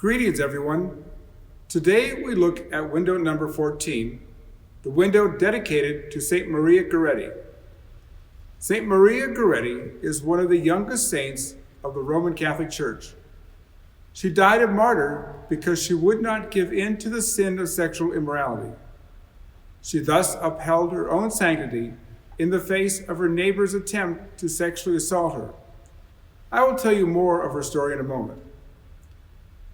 Greetings, everyone. Today we look at window number 14, the window dedicated to St. Maria Goretti. St. Maria Goretti is one of the youngest saints of the Roman Catholic Church. She died a martyr because she would not give in to the sin of sexual immorality. She thus upheld her own sanctity in the face of her neighbor's attempt to sexually assault her. I will tell you more of her story in a moment.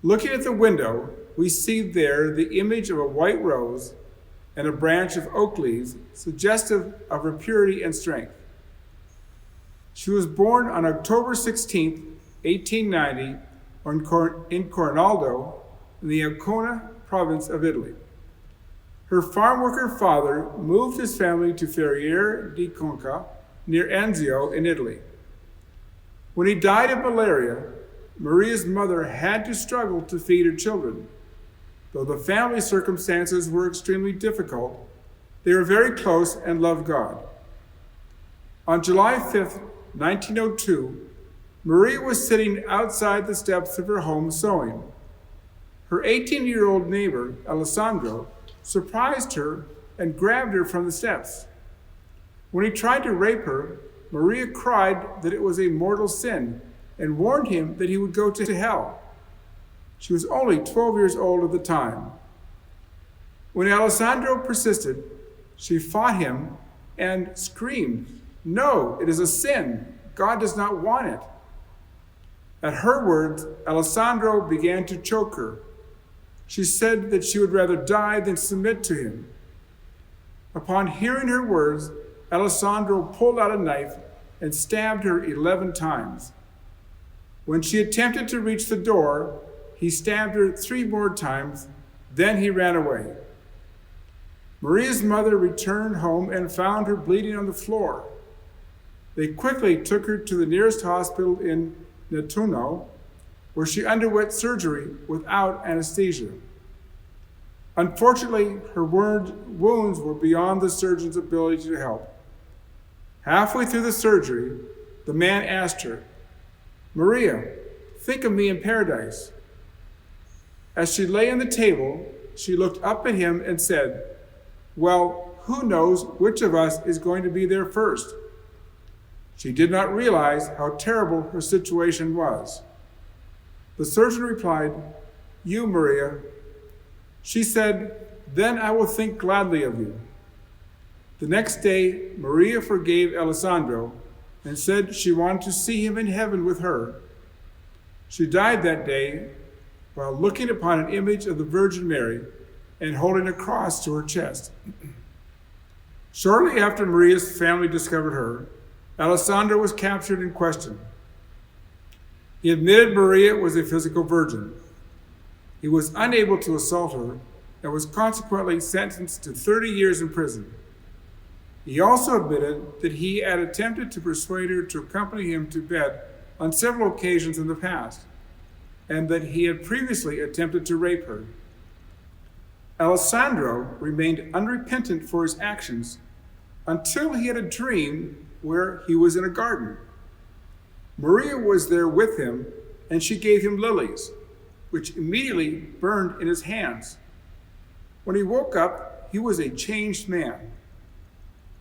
Looking at the window, we see there the image of a white rose and a branch of oak leaves, suggestive of her purity and strength. She was born on October 16, 1890, in Cornaldo, in the Ancona province of Italy. Her farm worker father moved his family to Ferriere di Conca, near Anzio in Italy. When he died of malaria, Maria's mother had to struggle to feed her children. Though the family circumstances were extremely difficult, they were very close and loved God. On July 5, 1902, Maria was sitting outside the steps of her home sewing. Her 18-year-old neighbor, Alessandro, surprised her and grabbed her from the steps. When he tried to rape her, Maria cried that it was a mortal sin and warned him that he would go to hell. She was only 12 years old at the time. When Alessandro persisted, she fought him and screamed, "No, it is a sin. God does not want it." At her words, Alessandro began to choke her. She said that she would rather die than submit to him. Upon hearing her words, Alessandro pulled out a knife and stabbed her 11 times. When she attempted to reach the door, he stabbed her 3 more times, then he ran away. Maria's mother returned home and found her bleeding on the floor. They quickly took her to the nearest hospital in Nettuno, where she underwent surgery without anesthesia. Unfortunately, her wounds were beyond the surgeon's ability to help. Halfway through the surgery, the man asked her, "Maria, think of me in paradise." As she lay on the table, she looked up at him and said, "Well, who knows which of us is going to be there first?" She did not realize how terrible her situation was. The surgeon replied, "You, Maria." She said, "Then I will think gladly of you." The next day, Maria forgave Alessandro and said she wanted to see him in heaven with her. She died that day while looking upon an image of the Virgin Mary and holding a cross to her chest. Shortly after Maria's family discovered her, Alessandro was captured and questioned. He admitted Maria was a physical virgin. He was unable to assault her and was consequently sentenced to 30 years in prison. He also admitted that he had attempted to persuade her to accompany him to bed on several occasions in the past, and that he had previously attempted to rape her. Alessandro remained unrepentant for his actions until he had a dream where he was in a garden. Maria was there with him, and she gave him lilies, which immediately burned in his hands. When he woke up, he was a changed man.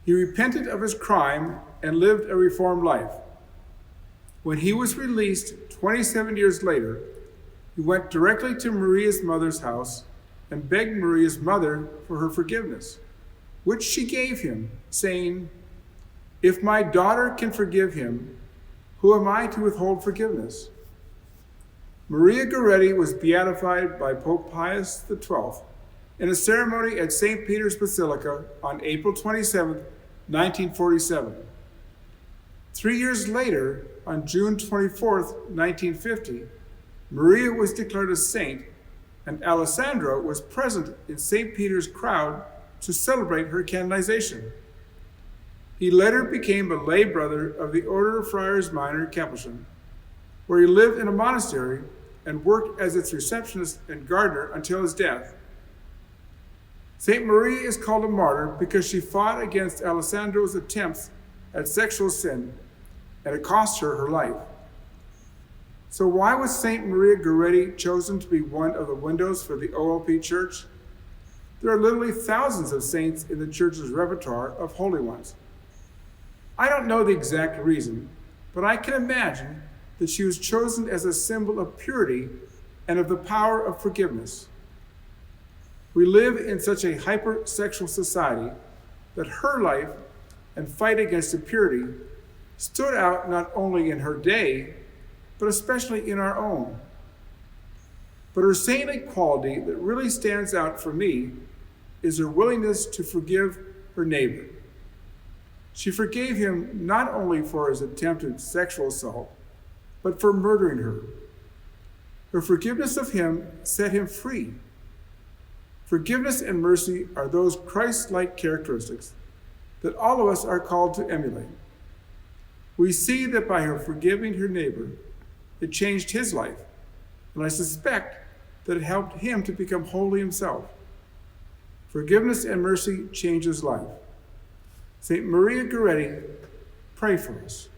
He repented of his crime and lived a reformed life. When he was released 27 years later, he went directly to Maria's mother's house and begged Maria's mother for her forgiveness, which she gave him, saying, "If my daughter can forgive him, who am I to withhold forgiveness?" Maria Goretti was beatified by Pope Pius XII in a ceremony at St. Peter's Basilica on April 27, 1947. 3 years later, on June 24, 1950, Maria was declared a saint, and Alessandro was present in St. Peter's crowd to celebrate her canonization. He later became a lay brother of the Order of Friars Minor Capuchin, where he lived in a monastery and worked as its receptionist and gardener until his death. St. Maria is called a martyr because she fought against Alessandro's attempts at sexual sin, and it cost her her life. So why was St. Maria Goretti chosen to be one of the windows for the OLP Church? There are literally thousands of saints in the Church's repertoire of holy ones. I don't know the exact reason, but I can imagine that she was chosen as a symbol of purity and of the power of forgiveness. We live in such a hypersexual society that her life and fight against impurity stood out not only in her day, but especially in our own. But her saintly quality that really stands out for me is her willingness to forgive her neighbor. She forgave him not only for his attempted sexual assault, but for murdering her. Her forgiveness of him set him free. Forgiveness and mercy are those Christ-like characteristics that all of us are called to emulate. We see that by her forgiving her neighbor, it changed his life, and I suspect that it helped him to become holy himself. Forgiveness and mercy changes life. St. Maria Goretti, pray for us.